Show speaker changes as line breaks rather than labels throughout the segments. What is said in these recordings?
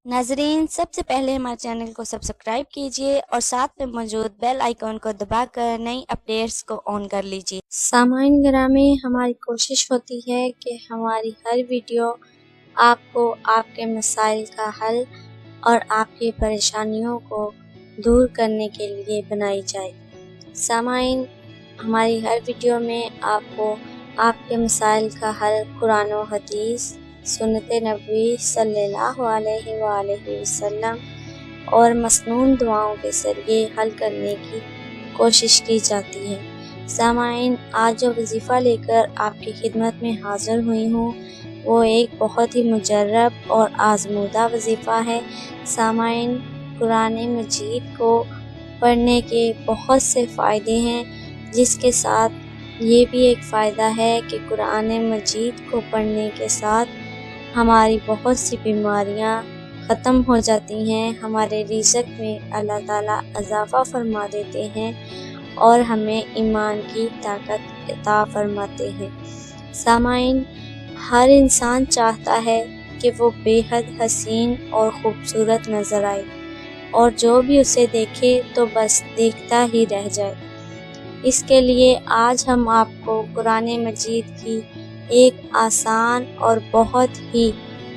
नाजरीन, सबसे पहले हमारे चैनल को सब्सक्राइब कीजिए और साथ में मौजूद बेल आइकॉन को दबाकर नई अपडेट्स को ऑन कर लीजिए। सामाईन गिरामी, हमारी कोशिश होती है कि हमारी हर वीडियो आपको आपके मसाइल का हल और आपकी परेशानियों को दूर करने के लिए बनाई जाए। सामाईन, हमारी हर वीडियो में आपको आपके मसाइल का हल कुरान व हदीस, सुन्नत नबी सल्लल्लाहु अलैहि वसल्लम और मसनून दुआओं के ज़रिए हल करने की कोशिश की जाती है। सामाईन, आज जो वजीफ़ा लेकर आपकी खिदमत में हाज़िर हुई हूँ वो एक बहुत ही मुजर्रब और आज़मूदा वजीफ़ा है। सामाईन, कुरान मजीद को पढ़ने के बहुत से फ़ायदे हैं, जिसके साथ ये भी एक फ़ायदा है कि कुरान मजीद को पढ़ने के साथ हमारी बहुत सी बीमारियां ख़त्म हो जाती हैं। हमारे रिज़्क़ में अल्लाह ताला इज़ाफ़ा फरमा देते हैं और हमें ईमान की ताकत अता फरमाते हैं। सामाईन, हर इंसान चाहता है कि वो बेहद हसीन और ख़ूबसूरत नज़र आए और जो भी उसे देखे तो बस देखता ही रह जाए। इसके लिए आज हम आपको कुरान मजीद की एक आसान और बहुत ही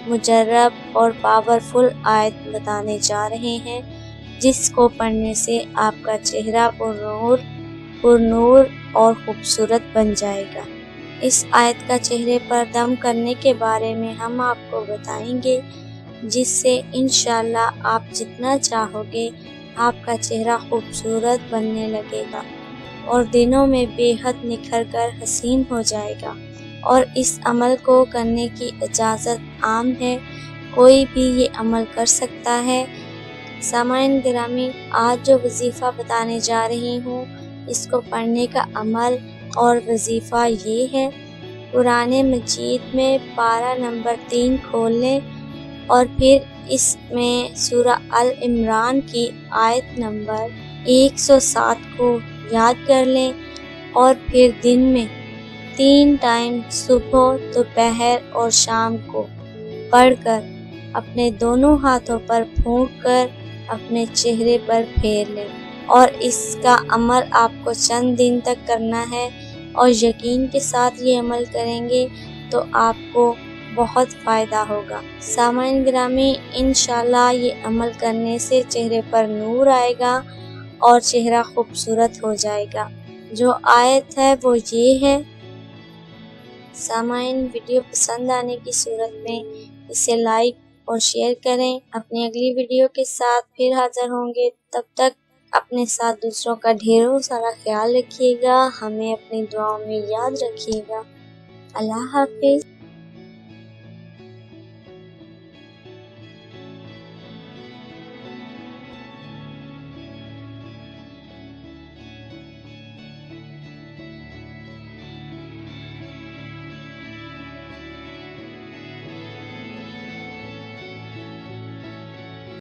मुजर्रब और पावरफुल आयत बताने जा रहे हैं, जिसको पढ़ने से आपका चेहरा पुरनूर और ख़ूबसूरत बन जाएगा। इस आयत का चेहरे पर दम करने के बारे में हम आपको बताएंगे, जिससे इंशाअल्लाह आप जितना चाहोगे आपका चेहरा खूबसूरत बनने लगेगा और दिनों में बेहद निखर कर हसीन हो जाएगा। और इस अमल को करने की इजाज़त आम है, कोई भी ये अमल कर सकता है। सामाईन गिरामी, आज जो वजीफ़ा बताने जा रही हूँ इसको पढ़ने का अमल और वजीफ़ा ये है। कुरान मजीद में पारा नंबर 3 खोल लें और फिर इसमें सूरह अल इमरान की आयत नंबर 107 को याद कर लें और फिर दिन में 3 टाइम सुबह, दोपहर और शाम को पढ़कर अपने दोनों हाथों पर फूंक कर अपने चेहरे पर फेर लें। और इसका अमल आपको चंद दिन तक करना है और यकीन के साथ ये अमल करेंगे तो आपको बहुत फ़ायदा होगा। सामाईन गिरामी, इंशाअल्लाह ये अमल करने से चेहरे पर नूर आएगा और चेहरा खूबसूरत हो जाएगा। जो आयत है वो ये है। सामाईन, वीडियो पसंद आने की सूरत में इसे लाइक और शेयर करें। अपनी अगली वीडियो के साथ फिर हाज़िर होंगे, तब तक अपने साथ दूसरों का ढेरों सारा ख्याल रखिएगा। हमें अपनी दुआओं में याद रखिएगा। अल्लाह हाफ़िज़।